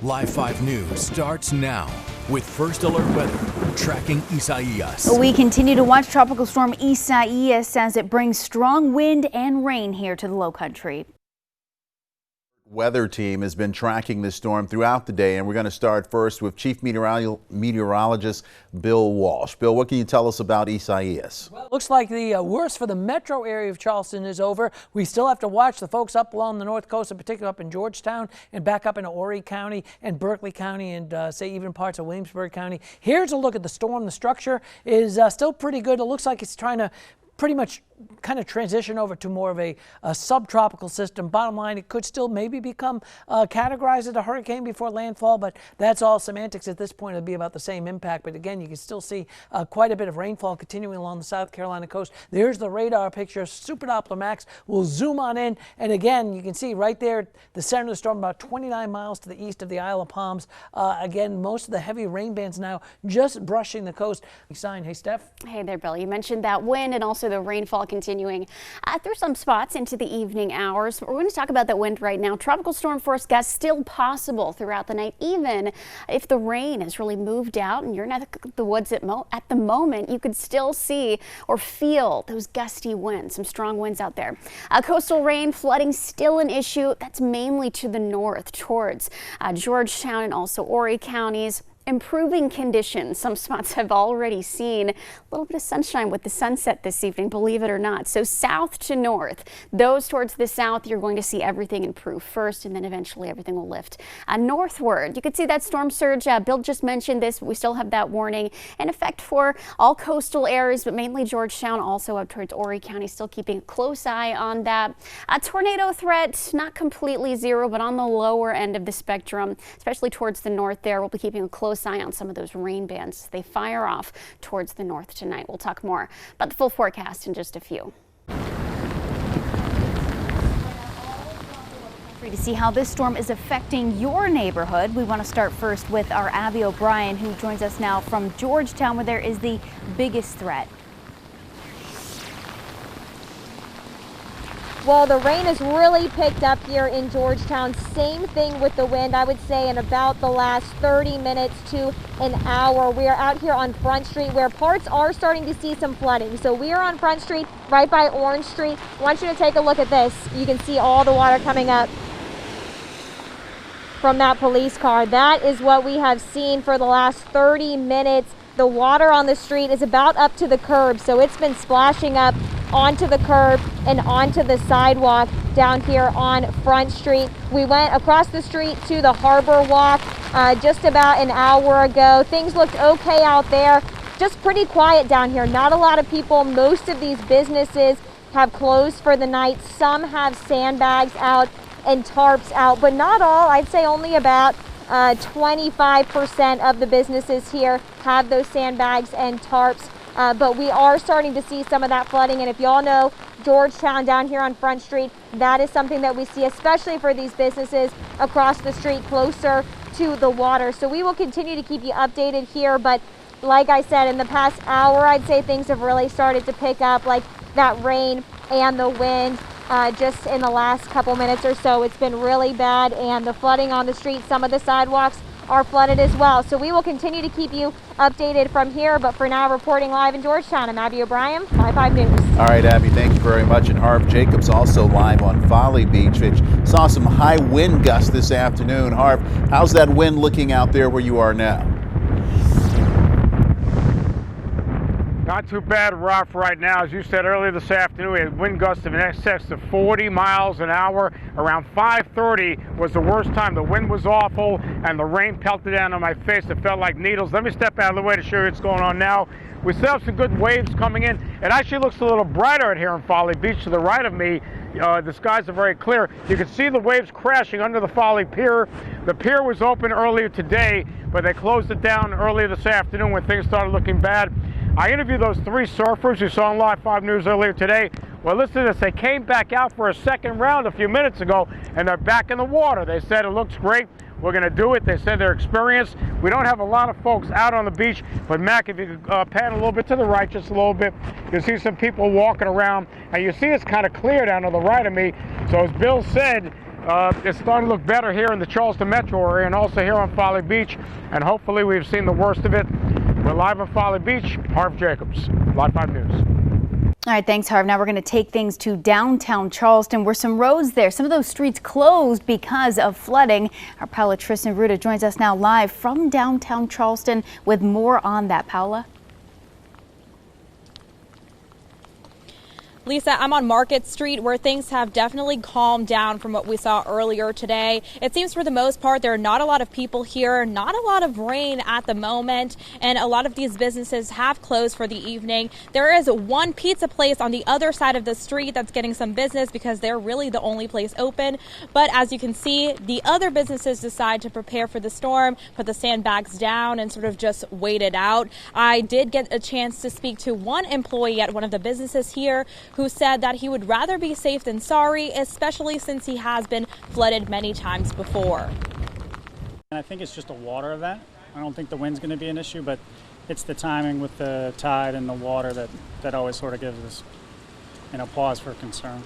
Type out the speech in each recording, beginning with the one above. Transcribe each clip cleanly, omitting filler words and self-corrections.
Live 5 News starts now with First Alert Weather, tracking Isais. We continue to watch Tropical Storm Isais as it brings strong wind and rain here to the Lowcountry. Weather team has been tracking this storm throughout the day, and we're going to start first with Chief Meteorologist Bill Walsh. Bill, what can you tell us about Isais? Well, it looks like the worst for the metro area of Charleston is over. We still have to watch the folks up along the north coast, in particular up in Georgetown and back up in Horry County and Berkeley County and say even parts of Williamsburg County. Here's a look at the storm. The structure is still pretty good. It looks like it's trying to pretty much kind of transition over to more of a subtropical system. Bottom line, it could still maybe become categorized as a hurricane before landfall, but that's all semantics at this point. It'll be about the same impact. But again, you can still see quite a bit of rainfall continuing along the South Carolina coast. There's the radar picture. Super Doppler Max will zoom on in. And again, you can see right there, the center of the storm, about 29 miles to the east of the Isle of Palms. Again, most of the heavy rain bands now just brushing the coast. Hey, Steph. Hey there, Bill. You mentioned that wind and also the rainfall continuing through some spots into the evening hours. We're going to talk about that wind right now. Tropical storm force gusts still possible throughout the night, even if the rain has really moved out and you're not in the woods at the moment. You could still see or feel those gusty winds, some strong winds out there. Coastal rain, flooding still an issue. That's mainly to the north towards Georgetown and also Horry counties. Improving conditions. Some spots have already seen a little bit of sunshine with the sunset this evening, believe it or not. So south to north, those towards the south, you're going to see everything improve first, and then eventually everything will lift northward. You can see that storm surge. Bill just mentioned this, but we still have that warning in effect for all coastal areas, but mainly Georgetown, also up towards Horry County. Still keeping a close eye on that. Tornado threat, not completely zero, but on the lower end of the spectrum, especially towards the north there. We'll be keeping a close eye on some of those rain bands. They fire off towards the north tonight. We'll talk more about the full forecast in just a few. To see how this storm is affecting your neighborhood, we want to start first with our Abby O'Brien, who joins us now from Georgetown, where there is the biggest threat. Well, the rain has really picked up here in Georgetown. Same thing with the wind, I would say, in about the last 30 minutes to an hour. We are out here on Front Street where parts are starting to see some flooding. So we are on Front Street right by Orange Street. I want you to take a look at this. You can see all the water coming up from that police car. That is what we have seen for the last 30 minutes. The water on the street is about up to the curb, so it's been splashing up onto the curb and onto the sidewalk down here on Front Street. We went across the street to the Harbor Walk just about an hour ago. Things looked okay out there. Just pretty quiet down here. Not a lot of people. Most of these businesses have closed for the night. Some have sandbags out and tarps out, but not all. I'd say only about 25% of the businesses here have those sandbags and tarps. But we are starting to see some of that flooding. And if y'all know Georgetown down here on Front Street, that is something that we see, especially for these businesses across the street closer to the water. So we will continue to keep you updated here. But like I said, in the past hour, I'd say things have really started to pick up, like that rain and the wind. Just in the last couple minutes or so, it's been really bad, and the flooding on the street, some of the sidewalks are flooded as well. So we will continue to keep you updated from here, but for now, reporting live in Georgetown, I'm Abby O'Brien, Live 5 News. All right, Abby, thank you very much. And Harv Jacobs also live on Folly Beach, which saw some high wind gusts this afternoon. Harv, how's that wind looking out there where you are now? Not too bad rough right now. As you said earlier this afternoon, we had wind gusts of in excess of 40 miles an hour. Around 5:30 was the worst time. The wind was awful and the rain pelted down on my face. It felt like needles. Let me step out of the way to show you what's going on now. We still have some good waves coming in. It actually looks a little brighter out here in Folly Beach to the right of me. The skies are very clear. You can see the waves crashing under the Folly Pier. The pier was open earlier today, but they closed it down earlier this afternoon when things started looking bad. I interviewed those three surfers you saw on Live 5 News earlier today. Well, listen to this. They came back out for a second round a few minutes ago, and they're back in the water. They said it looks great. We're going to do it. They said they're experienced. We don't have a lot of folks out on the beach, but Mac, if you could pan a little bit to the right, just a little bit, you'll see some people walking around, and you see it's kind of clear down to the right of me. So as Bill said, it's starting to look better here in the Charleston metro area and also here on Folly Beach, and hopefully we've seen the worst of it. We're live on Folly Beach. Harv Jacobs, Live 5 News. All right, thanks, Harv. Now we're going to take things to downtown Charleston, where some roads there, some of those streets closed because of flooding. Our Paula Tristan Ruda joins us now live from downtown Charleston with more on that. Paula? Lisa, I'm on Market Street, where things have definitely calmed down from what we saw earlier today. It seems for the most part there are not a lot of people here, not a lot of rain at the moment, and a lot of these businesses have closed for the evening. There is one pizza place on the other side of the street that's getting some business because they're really the only place open. But as you can see, the other businesses decide to prepare for the storm, put the sandbags down, and sort of just wait it out. I did get a chance to speak to one employee at one of the businesses here who said that he would rather be safe than sorry, especially since he has been flooded many times before. And I think it's just a water event. I don't think the wind's going to be an issue, but it's the timing with the tide and the water that always sort of gives us, pause for concern.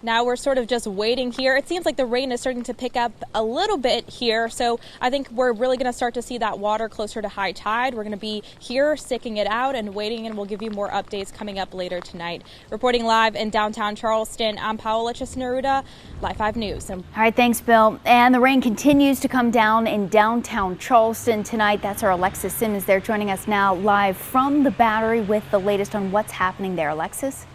Now we're sort of just waiting here. It seems like the rain is starting to pick up a little bit here, so I think we're really going to start to see that water closer to high tide. We're going to be here sticking it out and waiting, and we'll give you more updates coming up later tonight. Reporting live in downtown Charleston, I'm Paola Tristan-Ruda, Live 5 News. All right, thanks, Bill. And the rain continues to come down in downtown Charleston tonight. That's our Alexis Simmons there joining us now live from the Battery with the latest on what's happening there. Alexis?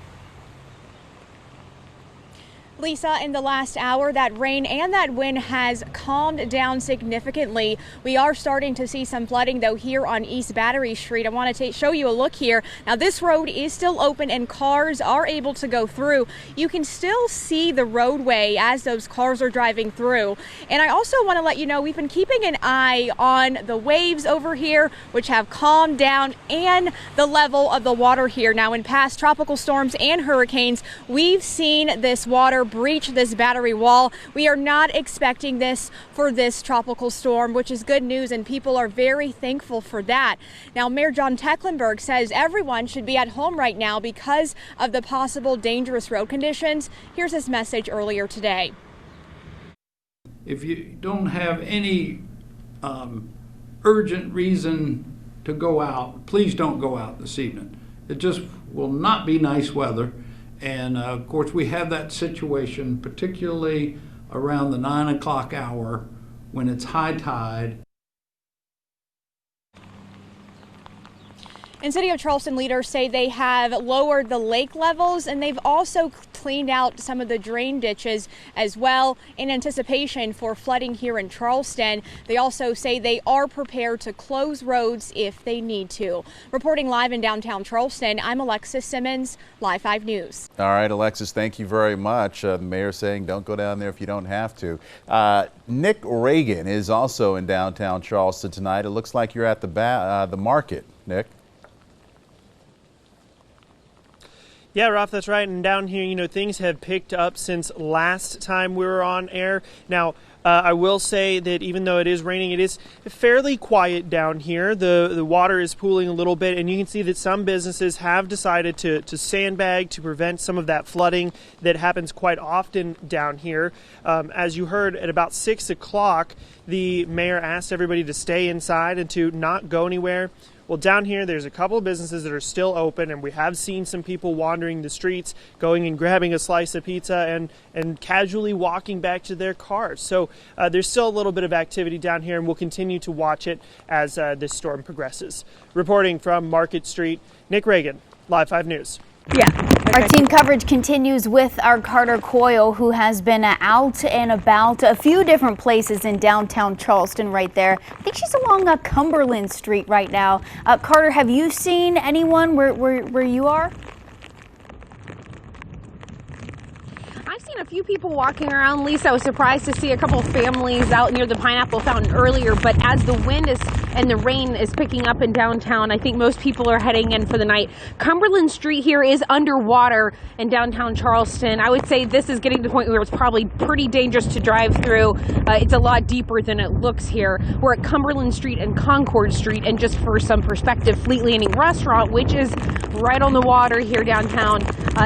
Lisa, in the last hour, that rain and that wind has calmed down significantly. We are starting to see some flooding, though, here on East Battery Street. I want to show you a look here. Now, this road is still open and cars are able to go through. You can still see the roadway as those cars are driving through. And I also want to let you know we've been keeping an eye on the waves over here, which have calmed down, and the level of the water here. Now, in past tropical storms and hurricanes, we've seen this water breach this Battery wall. We are not expecting this for this tropical storm, which is good news, and people are very thankful for that. Now, Mayor John Tecklenburg says everyone should be at home right now because of the possible dangerous road conditions. Here's his message earlier today. If you don't have any urgent reason to go out, please don't go out this evening. It just will not be nice weather. And of course, we have that situation, particularly around the 9 o'clock hour when it's high tide. And City of Charleston leaders say they have lowered the lake levels, and they've also cleaned out some of the drain ditches as well in anticipation for flooding here in Charleston. They also say they are prepared to close roads if they need to. Reporting live in downtown Charleston, I'm Alexis Simmons, Live 5 News. All right, Alexis, thank you very much. The mayor saying don't go down there if you don't have to. Nick Reagan is also in downtown Charleston tonight. It looks like you're at the market, Nick. Yeah, Ralph, that's right. And down here, things have picked up since last time we were on air. Now, I will say that even though it is raining, it is fairly quiet down here. The water is pooling a little bit, and you can see that some businesses have decided to sandbag to prevent some of that flooding that happens quite often down here. As you heard, at about 6 o'clock, the mayor asked everybody to stay inside and to not go anywhere. Well, down here, there's a couple of businesses that are still open, and we have seen some people wandering the streets, going and grabbing a slice of pizza and casually walking back to their cars. So there's still a little bit of activity down here, and we'll continue to watch it as this storm progresses. Reporting from Market Street, Nick Reagan, Live 5 News. Yeah. Our team coverage continues with our Carter Coyle, who has been out and about a few different places in downtown Charleston right there. I think she's along Cumberland Street right now. Carter, have you seen anyone where you are? I've seen a few people walking around. Lisa, I was surprised to see a couple of families out near the Pineapple Fountain earlier, but as the wind and the rain is picking up in downtown, I think most people are heading in for the night. Cumberland Street here is underwater in downtown Charleston. I would say this is getting to the point where it's probably pretty dangerous to drive through. It's a lot deeper than it looks here. We're at Cumberland Street and Concord Street, and just for some perspective, Fleet Landing Restaurant, which is right on the water here downtown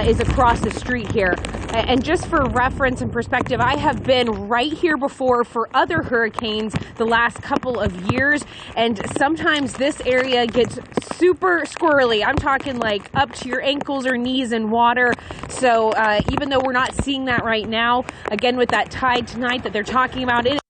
is across the street here. And just for reference and perspective, I have been right here before for other hurricanes the last couple of years, and sometimes this area gets super squirrely. I'm talking like up to your ankles or knees in water. So even though we're not seeing that right now, again with that tide tonight that they're talking about, it is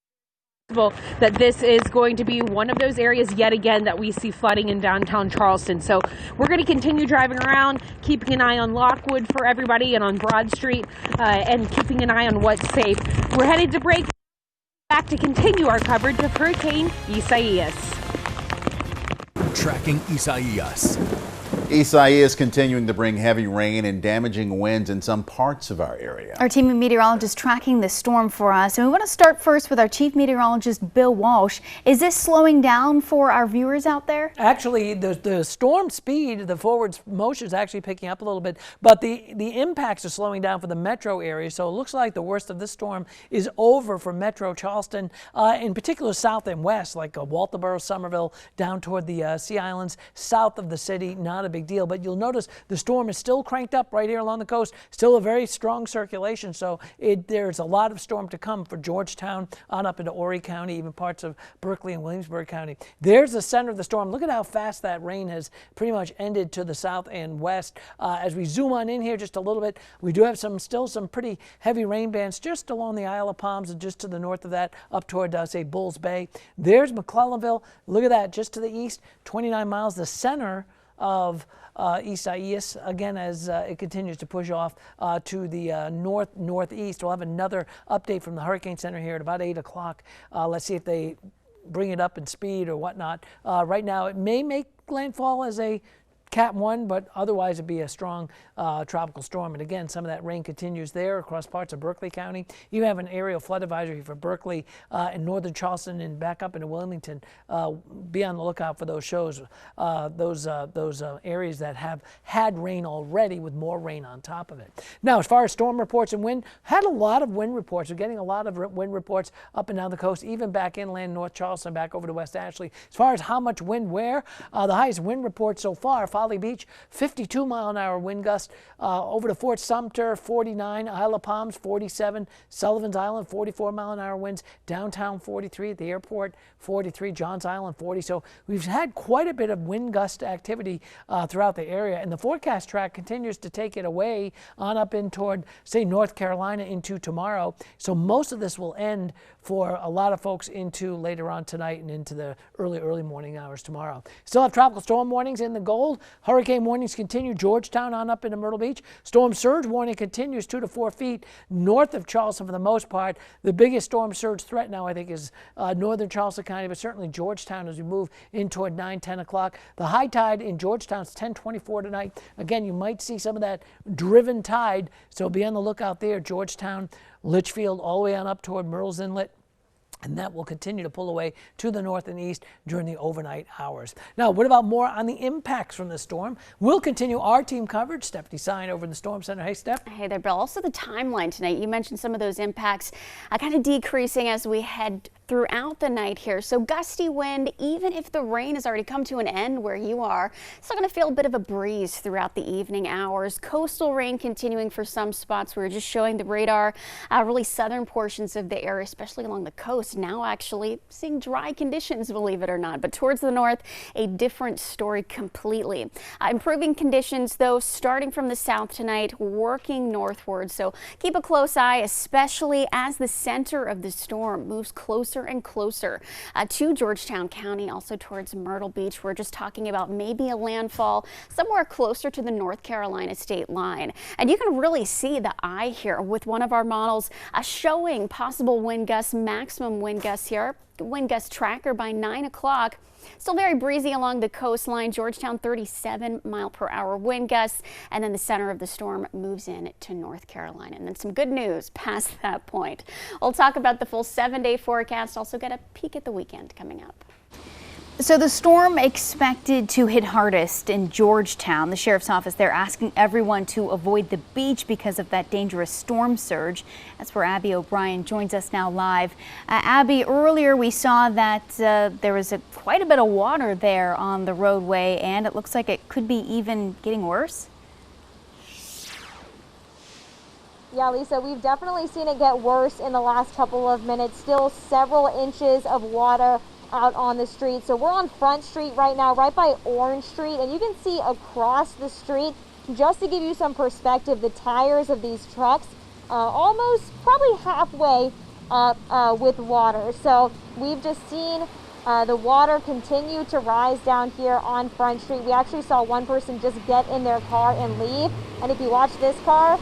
possible that this is going to be one of those areas yet again that we see flooding in downtown Charleston. So we're going to continue driving around, keeping an eye on Lockwood for everybody and on Broad Street, and keeping an eye on what's safe. We're headed to break, back to continue our coverage of Hurricane Isais. Tracking Isais. Isais continuing to bring heavy rain and damaging winds in some parts of our area. Our team of meteorologists tracking the storm for us, and we want to start first with our chief meteorologist Bill Walsh. Is this slowing down for our viewers out there? Actually, the storm speed, the forward motion is actually picking up a little bit, but the impacts are slowing down for the metro area. So it looks like the worst of this storm is over for Metro Charleston, in particular south and west, like Walterboro, Somerville, down toward the Sea Islands, south of the city. Not a big deal, but you'll notice the storm is still cranked up right here along the coast, still a very strong circulation, so there's a lot of storm to come for Georgetown on up into Horry County, even parts of Berkeley and Williamsburg County. There's the center of the storm. Look at how fast that rain has pretty much ended to the south and west. As we zoom on in here just a little bit, we do have still some pretty heavy rain bands just along the Isle of Palms and just to the north of that up toward, say, Bulls Bay. There's McClellanville. Look at that, just to the east, 29 miles, the center of Isais, again, as it continues to push off to the northeast. We'll have another update from the Hurricane Center here at about 8 o'clock. Let's see if they bring it up in speed or whatnot. Right now, it may make landfall as a Cat 1, but otherwise it'd be a strong tropical storm. And again, some of that rain continues there across parts of Berkeley County. You have an aerial flood advisory for Berkeley and northern Charleston and back up into Wilmington. Be on the lookout for those shows, those areas that have had rain already with more rain on top of it. Now, as far as storm reports and wind, had a lot of wind reports. We're getting a lot of wind reports up and down the coast, even back inland North Charleston, back over to West Ashley. As far as how much wind where, the highest wind report so far, Folly Beach, 52-mile-an-hour wind gust. Over to Fort Sumter, 49. Isle of Palms, 47. Sullivan's Island, 44-mile-an-hour winds. Downtown, 43. At the airport, 43. Johns Island, 40. So we've had quite a bit of wind gust activity throughout the area. And the forecast track continues to take it away on up in toward, say, North Carolina into tomorrow. So most of this will end for a lot of folks into later on tonight and into the early morning hours tomorrow. Still have tropical storm warnings in the gold. Hurricane warnings continue. Georgetown on up into Myrtle Beach. Storm surge warning continues 2 to 4 feet north of Charleston for the most part. The biggest storm surge threat now, I think, is northern Charleston County, but certainly Georgetown as we move in toward 9, 10 o'clock. The high tide in Georgetown is 10:24 tonight. Again, you might see some of that driven tide, so be on the lookout there. Georgetown, Litchfield, all the way on up toward Murrells Inlet. And that will continue to pull away to the north and east during the overnight hours. Now, what about more on the impacts from the storm? We'll continue our team coverage. Stephanie Sign over in the Storm Center. Hey, Steph. Hey there, Bill. Also the timeline tonight. You mentioned some of those impacts kind of decreasing as we head throughout the night here. So gusty wind, even if the rain has already come to an end where you are, still going to feel a bit of a breeze throughout the evening hours. Coastal rain continuing for some spots. We were just showing the radar, really southern portions of the area, especially along the coast. Now actually seeing dry conditions, believe it or not, but towards the north, a different story completely. Improving conditions though, starting from the south tonight, working northward. So keep a close eye, especially as the center of the storm moves closer and closer to Georgetown County, also towards Myrtle Beach. We're just talking about maybe a landfall somewhere closer to the North Carolina state line. And you can really see the eye here with one of our models showing possible wind gusts, maximum wind gusts here. Wind gust tracker by 9 o'clock. Still very breezy along the coastline. Georgetown 37-mile-per-hour wind gusts, and then the center of the storm moves in to North Carolina. And then some good news past that point. We'll talk about the full 7-day forecast. Also get a peek at the weekend coming up. So the storm expected to hit hardest in Georgetown. The sheriff's office there asking everyone to avoid the beach because of that dangerous storm surge. That's where Abby O'Brien joins us now live. Abby, earlier we saw that there was quite a bit of water there on the roadway, and it looks like it could be even getting worse. Yeah, Lisa, we've definitely seen it get worse in the last couple of minutes. Still several inches of water out on the street. So we're on Front Street right now, right by Orange Street, and you can see across the street, just to give you some perspective, the tires of these trucks almost probably halfway up with water. So we've just seen the water continue to rise down here on Front Street. We actually saw one person just get in their car and leave, and if you watch this car,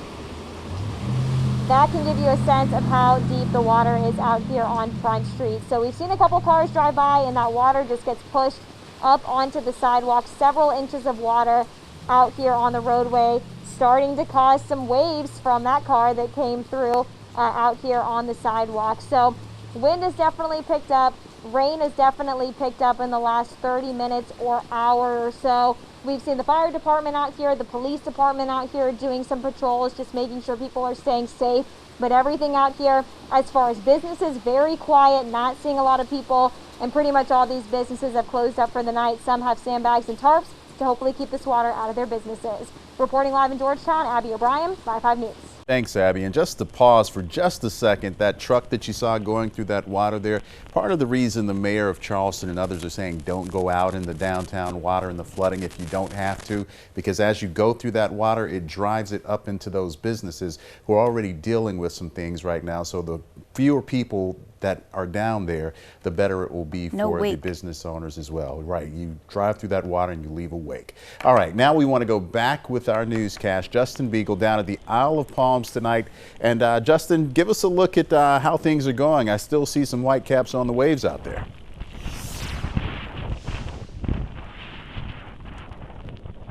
that can give you a sense of how deep the water is out here on Front Street. So we've seen a couple cars drive by and that water just gets pushed up onto the sidewalk. Several inches of water out here on the roadway, starting to cause some waves from that car that came through out here on the sidewalk. So wind has definitely picked up. Rain has definitely picked up in the last 30 minutes or hour or so. We've seen the fire department out here, the police department out here doing some patrols, just making sure people are staying safe. But everything out here, as far as businesses, very quiet, not seeing a lot of people. And pretty much all these businesses have closed up for the night. Some have sandbags and tarps to hopefully keep this water out of their businesses. Reporting live in Georgetown, Abby O'Brien, 5 News. Thanks, Abby. And just to pause for just a second, that truck that you saw going through that water there, part of the reason the mayor of Charleston and others are saying don't go out in the downtown water and the flooding if you don't have to, because as you go through that water, it drives it up into those businesses who are already dealing with some things right now. So the fewer people that are down there, the better it will be for the business owners as well. Right, you drive through that water and you leave a wake. All right, now we want to go back with our newscast. Justin Beagle down at the Isle of Palms tonight. And Justin, give us a look at how things are going. I still see some white caps on the waves out there.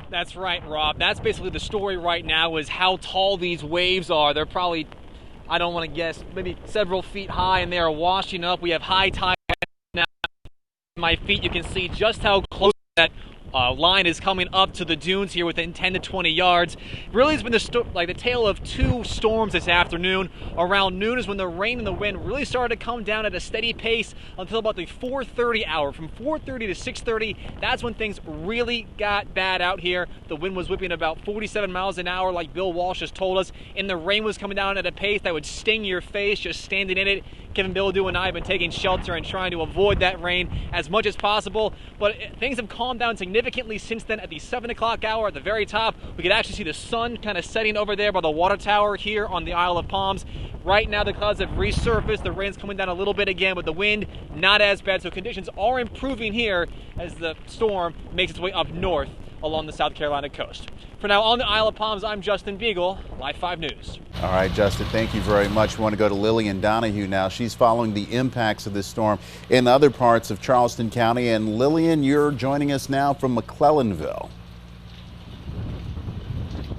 That's right, Rob. That's basically the story right now, is how tall these waves are. They're probably, I don't want to guess, maybe several feet high, and they are washing up. We have high tide now. At my feet, you can see just how close that line is coming up to the dunes here within 10 to 20 yards. Really, it's been the tale of two storms this afternoon. Around noon is when the rain and the wind really started to come down at a steady pace until about the 4:30 hour. From 4:30 to 6:30, that's when things really got bad out here. The wind was whipping about 47 miles an hour, like Bill Walsh has told us, and the rain was coming down at a pace that would sting your face just standing in it. Kevin Bilodeau and I have been taking shelter and trying to avoid that rain as much as possible, but things have calmed down significantly since then. At the 7 o'clock hour at the very top, we could actually see the sun kind of setting over there by the water tower here on the Isle of Palms. Right now the clouds have resurfaced, the rain's coming down a little bit again, but the wind not as bad, so conditions are improving here as the storm makes its way up north along the South Carolina coast. For now, on the Isle of Palms, I'm Justin Beagle, Live 5 News. All right, Justin, thank you very much. We want to go to Lillian Donahue now. She's following the impacts of this storm in other parts of Charleston County. And Lillian, you're joining us now from McClellanville.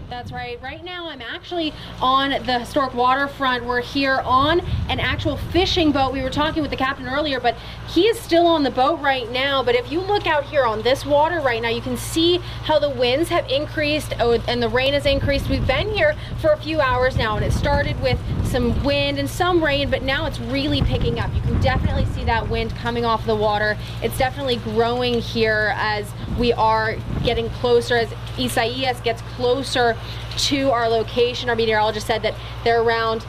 That's right. Right now I'm actually on the historic waterfront. We're here on an actual fishing boat. We were talking with the captain earlier, but he is still on the boat right now. But if you look out here on this water right now, you can see how the winds have increased and the rain has increased. We've been here for a few hours now, and it started with some wind and some rain, but now it's really picking up. You can definitely see that wind coming off the water. It's definitely growing here as we are getting closer, as Isais gets closer to our location. Our meteorologist said that they're around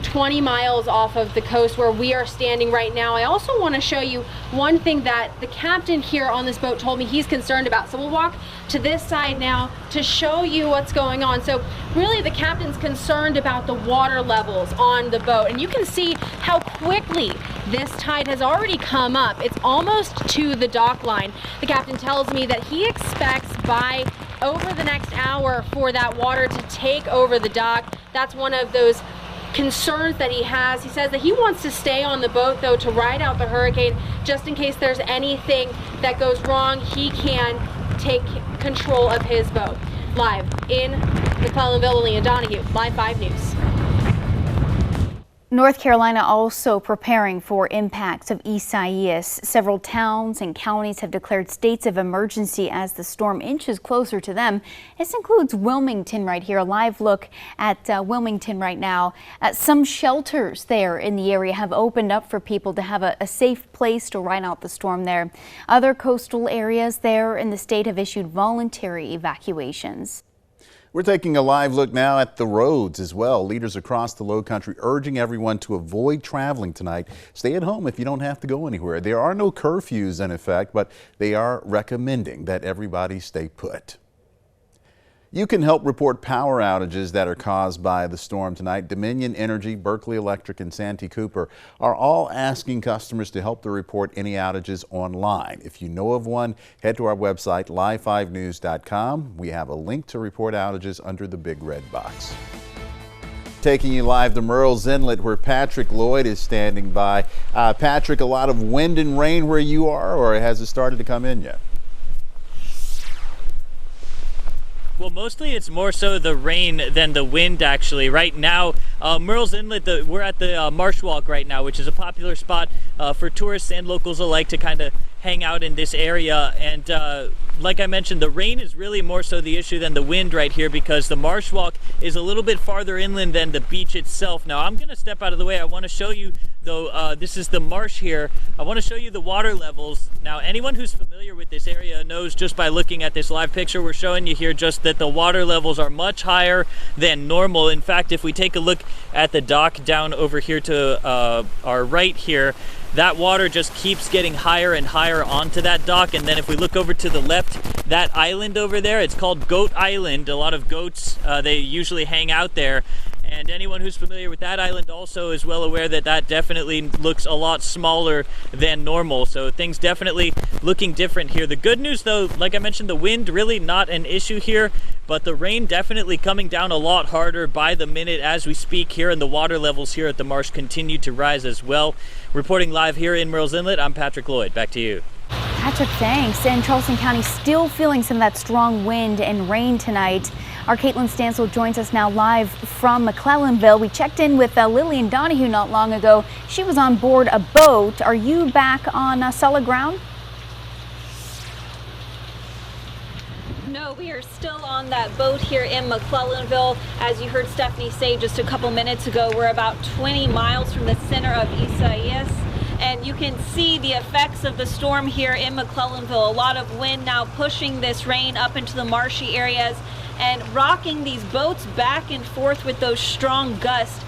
20 miles off of the coast where we are standing right now. I also want to show you one thing that the captain here on this boat told me he's concerned about. So we'll walk to this side now to show you what's going on. So really the captain's concerned about the water levels on the boat, and you can see how quickly this tide has already come up. It's almost to the dock line. The captain tells me that he expects by over the next hour for that water to take over the dock. That's one of those concerns that he has. He says that he wants to stay on the boat though to ride out the hurricane, just in case there's anything that goes wrong. He can take control of his boat. Live in McClellanville, Lillian Donahue, Live 5 News. North Carolina also preparing for impacts of Isais. Several towns and counties have declared states of emergency as the storm inches closer to them. This includes Wilmington right here. A live look at Wilmington right now. Some shelters there in the area have opened up for people to have a safe place to ride out the storm there. Other coastal areas there in the state have issued voluntary evacuations. We're taking a live look now at the roads as well. Leaders across the Lowcountry urging everyone to avoid traveling tonight. Stay at home if you don't have to go anywhere. There are no curfews in effect, but they are recommending that everybody stay put. You can help report power outages that are caused by the storm tonight. Dominion Energy, Berkeley Electric, and Santee Cooper are all asking customers to help to report any outages online. If you know of one, head to our website, live5news.com. We have a link to report outages under the big red box. Taking you live to Murrells Inlet, where Patrick Lloyd is standing by. Patrick, a lot of wind and rain where you are, or has it started to come in yet? Well, mostly it's more so the rain than the wind, actually. Right now, Murrells Inlet, we're at the Marsh Walk right now, which is a popular spot for tourists and locals alike to kind of hang out in this area. And like I mentioned, the rain is really more so the issue than the wind right here, because the Marsh Walk is a little bit farther inland than the beach itself. Now, I'm going to step out of the way. I want to show you, though, this is the marsh here. I want to show you the water levels. Now, anyone who's familiar with this area knows just by looking at this live picture we're showing you here just that the water levels are much higher than normal. In fact, if we take a look at the dock down over here to our right here, that water just keeps getting higher and higher onto that dock. And then if we look over to the left, that island over there, it's called Goat Island. A lot of goats, they usually hang out there. And anyone who's familiar with that island also is well aware that that definitely looks a lot smaller than normal. So things definitely looking different here. The good news, though, like I mentioned, the wind really not an issue here, but the rain definitely coming down a lot harder by the minute as we speak here, and the water levels here at the marsh continue to rise as well. Reporting live here in Murrells Inlet, I'm Patrick Lloyd. Back to you. Patrick, thanks. And Charleston County still feeling some of that strong wind and rain tonight. Our Caitlin Stansel joins us now live from McClellanville. We checked in with Lillian Donahue not long ago. She was on board a boat. Are you back on solid ground? No, we are still on that boat here in McClellanville. As you heard Stephanie say just a couple minutes ago, we're about 20 miles from the center of Isais. And you can see the effects of the storm here in McClellanville. A lot of wind now pushing this rain up into the marshy areas and rocking these boats back and forth with those strong gusts.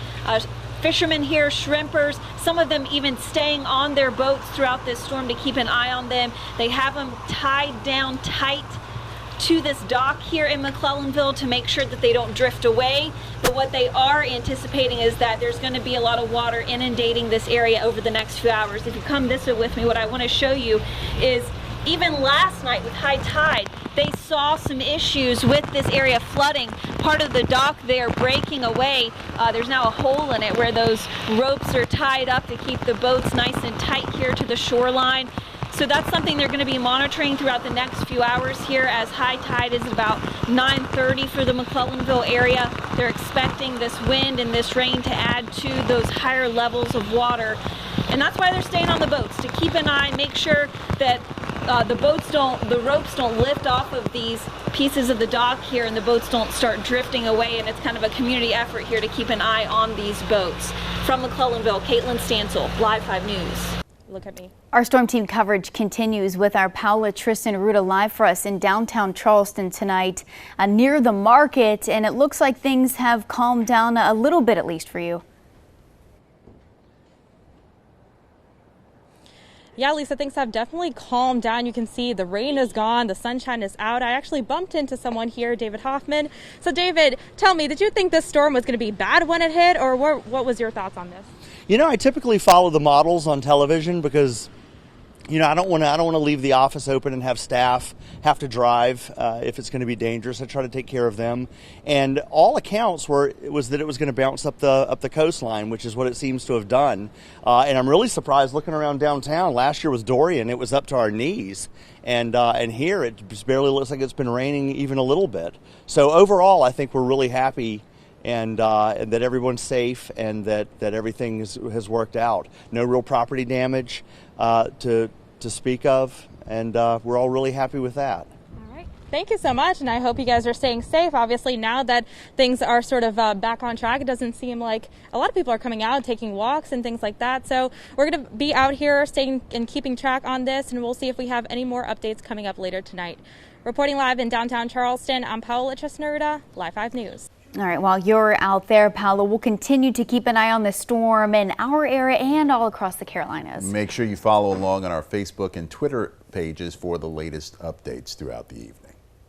Fishermen here, shrimpers, some of them even staying on their boats throughout this storm to keep an eye on them. They have them tied down tight to this dock here in McClellanville to make sure that they don't drift away. But what they are anticipating is that there's going to be a lot of water inundating this area over the next few hours. If you come this way with me, what I want to show you is even last night with high tide, they saw some issues with this area flooding. Part of the dock there breaking away. There's now a hole in it where those ropes are tied up to keep the boats nice and tight here to the shoreline. So that's something they're going to be monitoring throughout the next few hours here, as high tide is about 9:30 for the McClellanville area. They're expecting this wind and this rain to add to those higher levels of water. And that's why they're staying on the boats, to keep an eye, make sure that the ropes don't lift off of these pieces of the dock here and the boats don't start drifting away. And it's kind of a community effort here to keep an eye on these boats. From McClellanville, Caitlin Stansel, Live 5 News. Look at me. Our storm team coverage continues with our Paula Tristan Ruta live for us in downtown Charleston tonight near the market, and it looks like things have calmed down a little bit, at least for you. Yeah, Lisa, things have definitely calmed down. You can see the rain is gone, the sunshine is out. I actually bumped into someone here, David Hoffman. So David, tell me, did you think this storm was going to be bad when it hit, or what was your thoughts on this? You know, I typically follow the models on television because, you know, I don't want to leave the office open and have staff have to drive if it's going to be dangerous. I try to take care of them, and all accounts was that it was going to bounce up the coastline, which is what it seems to have done. And I'm really surprised looking around downtown. Last year was Dorian; it was up to our knees, and here it just barely looks like it's been raining even a little bit. So overall, I think we're really happy and that everyone's safe and that everything has worked out. No real property damage to speak of, and we're all really happy with that. Thank you so much, and I hope you guys are staying safe. Obviously, now that things are sort of back on track, it doesn't seem like a lot of people are coming out, taking walks and things like that. So we're going to be out here staying and keeping track on this, and we'll see if we have any more updates coming up later tonight. Reporting live in downtown Charleston, I'm Paola Chesneruda, Live 5 News. All right, while you're out there, Paola, we'll continue to keep an eye on the storm in our area and all across the Carolinas. Make sure you follow along on our Facebook and Twitter pages for the latest updates throughout the evening.